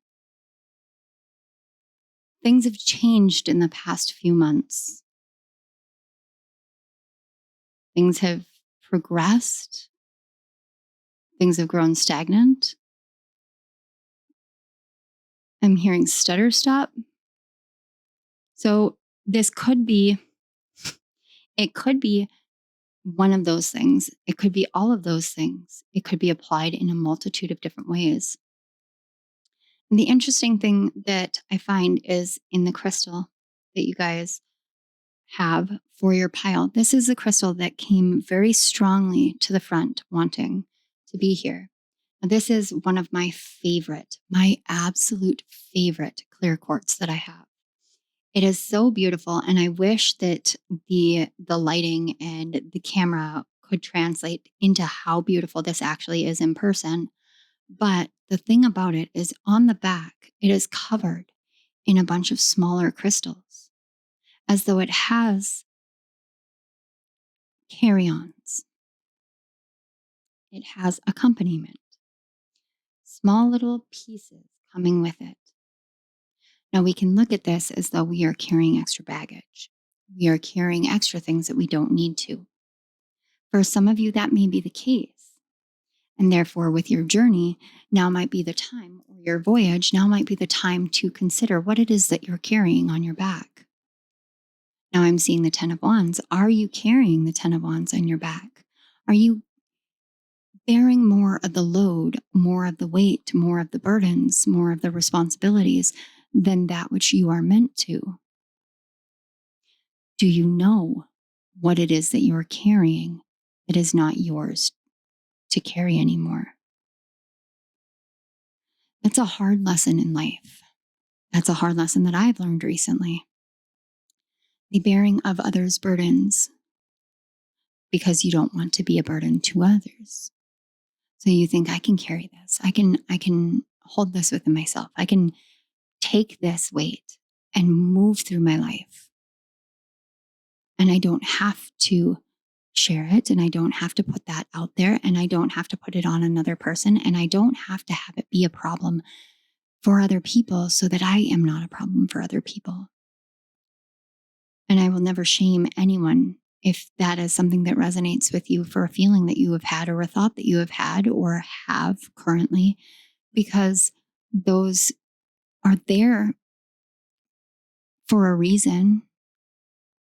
Things have changed in the past few months. Things have progressed. Things have grown stagnant. I'm hearing stutter stop. So this could be, it could be one of those things. It could be all of those things. It could be applied in a multitude of different ways. And the interesting thing that I find is in the crystal that you guys have for your pile. This is a crystal that came very strongly to the front, wanting to be here. Now, this is one of my absolute favorite clear quartz that I have. It is so beautiful, and I wish that the lighting and the camera could translate into how beautiful this actually is in person. But the thing about it is, on the back, it is covered in a bunch of smaller crystals, as though it has carry-ons. It has accompaniment, small little pieces coming with it. Now, we can look at this as though we are carrying extra baggage. We are carrying extra things that we don't need to. For some of you, that may be the case. And therefore, with your journey, now might be the time, or your voyage, now might be the time to consider what it is that you're carrying on your back. Now I'm seeing the 10 of Wands. Are you carrying the 10 of Wands on your back? Are you bearing more of the load, more of the weight, more of the burdens, more of the responsibilities than that which you are meant to? Do you know what it is that you're carrying that is not yours to carry anymore? That's a hard lesson in life. That's a hard lesson that I've learned recently. The bearing of others' burdens because you don't want to be a burden to others. So you think, I can carry this. I can hold this within myself. I can take this weight and move through my life. And I don't have to share it, and I don't have to put that out there, and I don't have to put it on another person, and I don't have to have it be a problem for other people so that I am not a problem for other people. And I will never shame anyone if that is something that resonates with you, for a feeling that you have had or a thought that you have had or have currently, because those are there for a reason,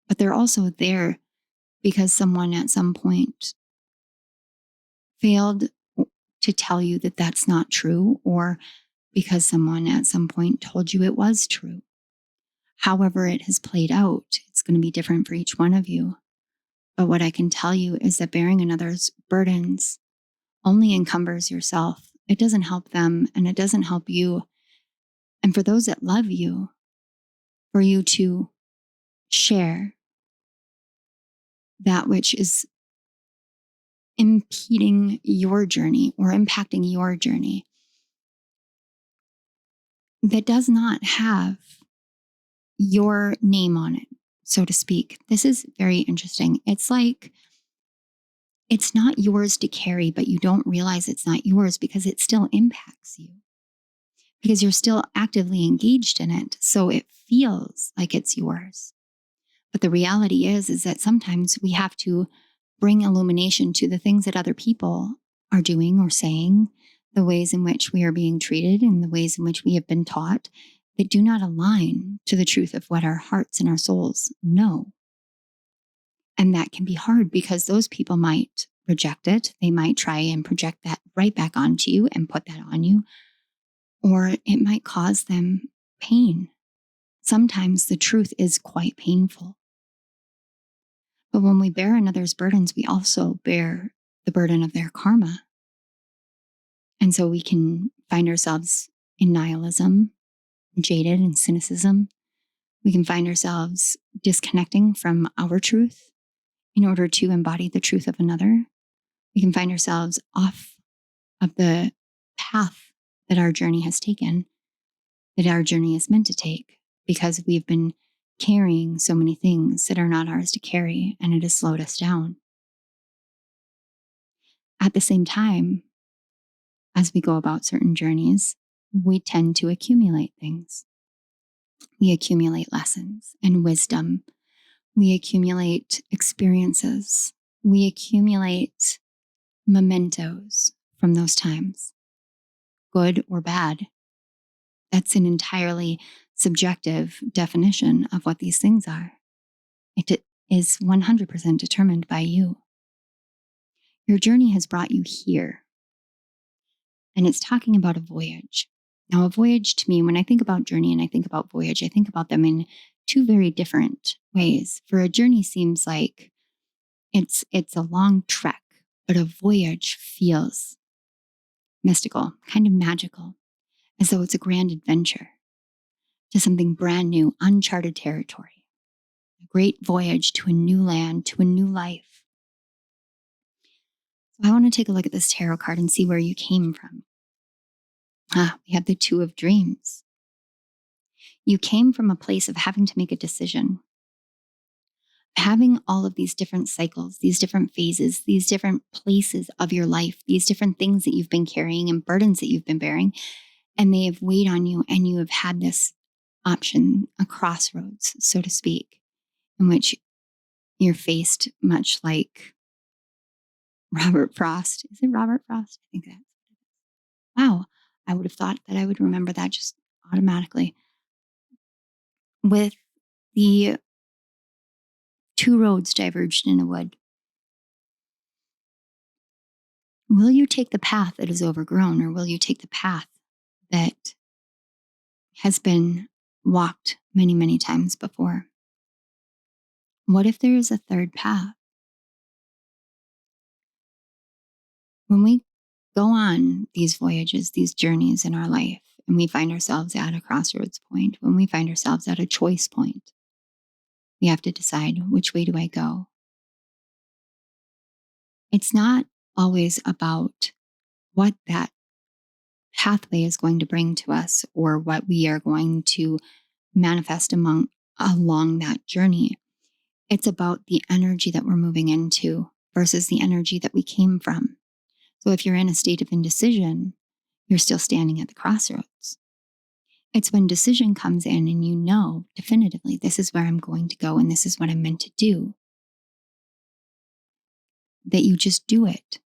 but they're also there because someone at some point failed to tell you that that's not true, or because someone at some point told you it was true. However it has played out, it's going to be different for each one of you. But what I can tell you is that bearing another's burdens only encumbers yourself. It doesn't help them, and it doesn't help you. And for those that love you, for you to share that which is impeding your journey or impacting your journey, that does not have your name on it, so to speak. This is very interesting. It's like it's not yours to carry, but you don't realize it's not yours because it still impacts you, because you're still actively engaged in it. So it feels like it's yours. But the reality is that sometimes we have to bring illumination to the things that other people are doing or saying, the ways in which we are being treated, and the ways in which we have been taught that do not align to the truth of what our hearts and our souls know. And that can be hard because those people might reject it. They might try and project that right back onto you and put that on you, or it might cause them pain. Sometimes the truth is quite painful. But when we bear another's burdens, we also bear the burden of their karma. And so we can find ourselves in nihilism, jaded, and cynicism. We can find ourselves disconnecting from our truth in order to embody the truth of another. We can find ourselves off of the path that our journey has taken, that our journey is meant to take, because we've been carrying so many things that are not ours to carry, and it has slowed us down. At the same time, as we go about certain journeys, we tend to accumulate things. We accumulate lessons and wisdom. We accumulate experiences. We accumulate mementos from those times, good or bad. That's an entirely subjective definition of what these things are. It is 100% determined by you. Your journey has brought you here, and it's talking about a voyage. Now, a voyage to me, when I think about journey and I think about voyage, I think about them in two very different ways. For a journey seems like it's a long trek, but a voyage feels mystical, kind of magical, as though it's a grand adventure to something brand new, uncharted territory, a great voyage to a new land, to a new life. So I want to take a look at this tarot card and see where you came from. We have the Two of Dreams. You came from a place of having to make a decision, having all of these different cycles, these different phases, these different places of your life, these different things that you've been carrying and burdens that you've been bearing, and they have weighed on you, and you have had this option, a crossroads, so to speak, in which you're faced much like Robert Frost. Is it Robert Frost? I think that's what it is. Wow. I would have thought that I would remember that just automatically. With the two roads diverged in a wood. Will you take the path that is overgrown, or will you take the path that has been walked many, many times before? What if there is a third path? When we go on these voyages, these journeys in our life, and we find ourselves at a crossroads point, when we find ourselves at a choice point, we have to decide, which way do I go? It's not always about what that pathway is going to bring to us or what we are going to manifest along that journey. It's about the energy that we're moving into versus the energy that we came from. So if you're in a state of indecision, you're still standing at the crossroads. It's when decision comes in and you know definitively, this is where I'm going to go and this is what I'm meant to do, that you just do it.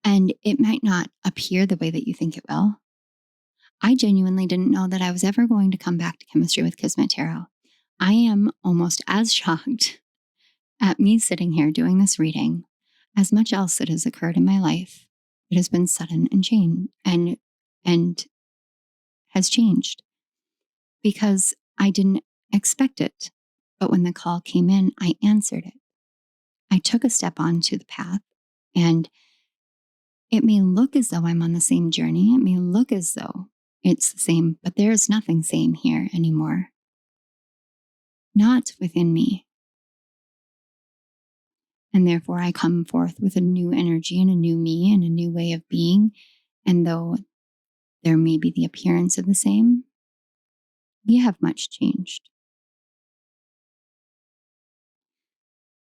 And it might not appear the way that you think it will. I genuinely didn't know that I was ever going to come back to chemistry with Kismet Tarot. I am almost as shocked at me sitting here doing this reading as much else that has occurred in my life. It has been sudden and and has changed because I didn't expect it. But when the call came in, I answered it. I took a step onto the path, and it may look as though I'm on the same journey. It may look as though it's the same, but there's nothing same here anymore. Not within me. And therefore, I come forth with a new energy and a new me and a new way of being. And though there may be the appearance of the same, we have much changed.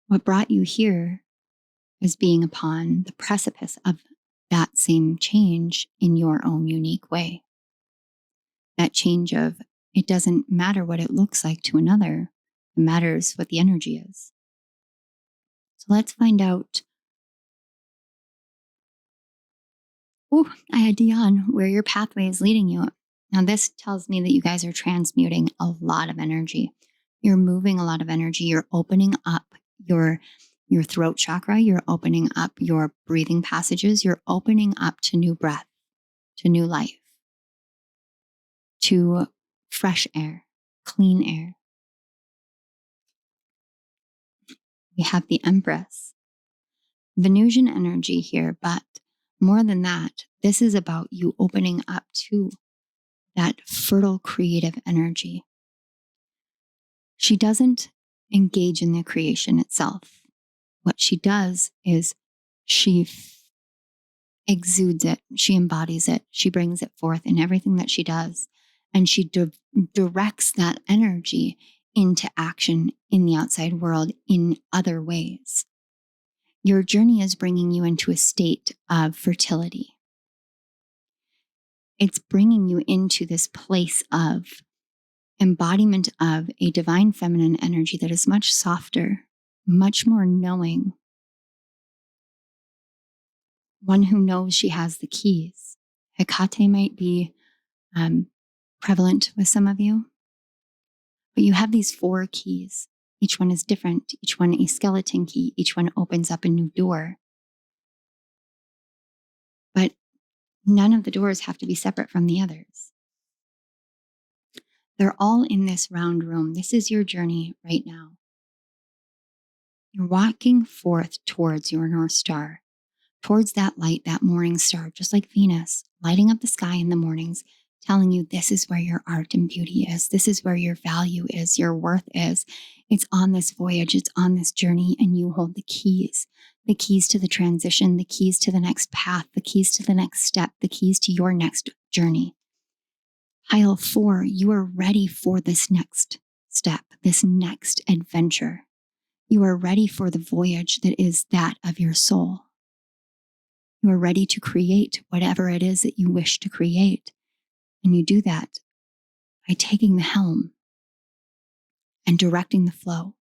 What brought you here is being upon the precipice of that same change in your own unique way. That change of, it doesn't matter what it looks like to another, it matters what the energy is. So let's find out. Oh, I had Dion, where your pathway is leading you. Now, this tells me that you guys are transmuting a lot of energy. You're moving a lot of energy. You're opening up your throat chakra. You're opening up your breathing passages. You're opening up to new breath, to new life, to fresh air, clean air. We have the Empress. Venusian energy here, but more than that, this is about you opening up to that fertile creative energy. She doesn't engage in the creation itself. What she does is she exudes it, she embodies it, she brings it forth in everything that she does, and she directs that energy into action in the outside world in other ways. Your journey is bringing you into a state of fertility. It's bringing you into this place of embodiment of a divine feminine energy that is much softer, much more knowing. One who knows she has the keys. Hecate might be prevalent with some of you, but you have these 4 keys. Each one is different, each one a skeleton key, each one opens up a new door. But none of the doors have to be separate from the others. They're all in this round room. This is your journey right now. You're walking forth towards your North Star, towards that light, that morning star, just like Venus, lighting up the sky in the mornings, telling you this is where your art and beauty is. This is where your value is, your worth is. It's on this voyage, it's on this journey, and you hold the keys to the transition, the keys to the next path, the keys to the next step, the keys to your next journey. Pile 4, you are ready for this next step, this next adventure. You are ready for the voyage that is that of your soul. You are ready to create whatever it is that you wish to create. And you do that by taking the helm and directing the flow.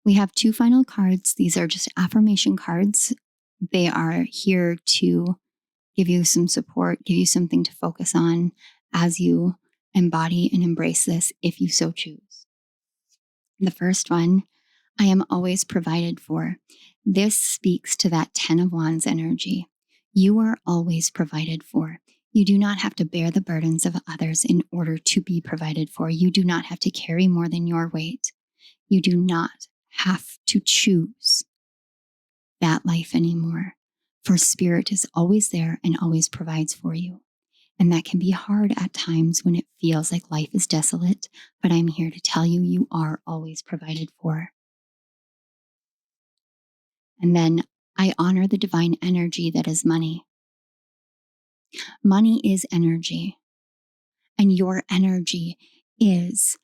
We have 2 final cards. These are just affirmation cards. They are here to give you some support, give you something to focus on as you embody and embrace this if you so choose. The first one, I am always provided for. This speaks to that 10 of Wands energy. You are always provided for. You do not have to bear the burdens of others in order to be provided for. You do not have to carry more than your weight. You do not have to choose that life anymore. For Spirit is always there and always provides for you. And that can be hard at times when it feels like life is desolate, but I'm here to tell you, you are always provided for. And then I honor the divine energy that is money. Money is energy, and your energy is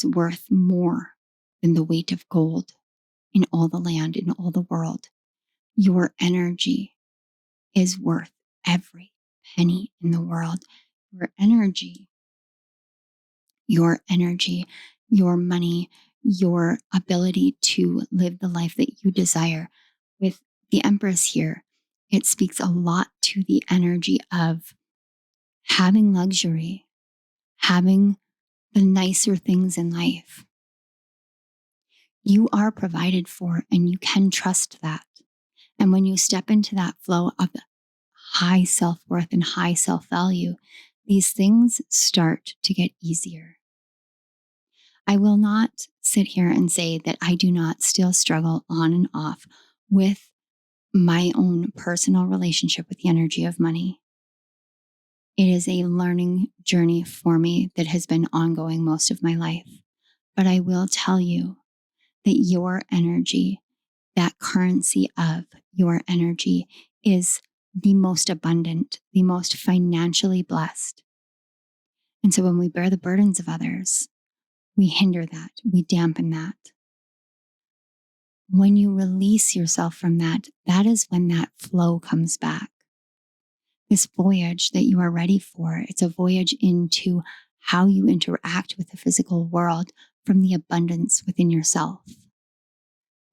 worth more than the weight of gold in all the land, in all the world. Your energy is worth every penny in the world. Your energy, your money, your ability to live the life that you desire. With the Empress here, it speaks a lot to the energy of having luxury, having the nicer things in life. You are provided for, and you can trust that. And when you step into that flow of high self-worth and high self-value, these things start to get easier. I will not sit here and say that I do not still struggle on and off with my own personal relationship with the energy of money. It is a learning journey for me that has been ongoing most of my life. But I will tell you that your energy, that currency of your energy, is the most abundant, the most financially blessed. And so when we bear the burdens of others, we hinder that, we dampen that. When you release yourself from that, that is when that flow comes back. This voyage that you are ready for, it's a voyage into how you interact with the physical world from the abundance within yourself.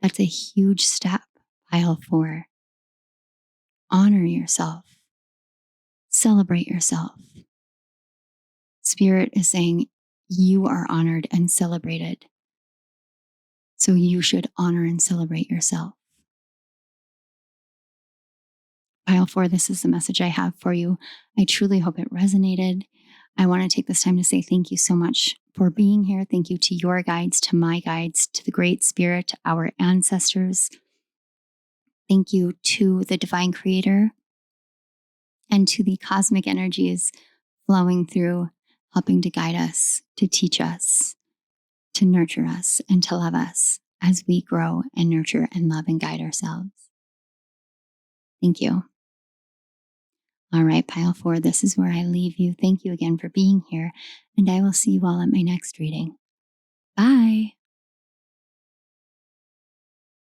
That's a huge step, pile 4. Honor yourself. Celebrate yourself. Spirit is saying you are honored and celebrated. So you should honor and celebrate yourself. Pile 4, this is the message I have for you. I truly hope it resonated. I want to take this time to say thank you so much for being here. Thank you to your guides, to my guides, to the Great Spirit, to our ancestors. Thank you to the Divine Creator and to the cosmic energies flowing through, helping to guide us, to teach us, to nurture us, and to love us as we grow and nurture and love and guide ourselves. Thank you. All right, pile 4, this is where I leave you. Thank you again for being here, and I will see you all at my next reading. Bye.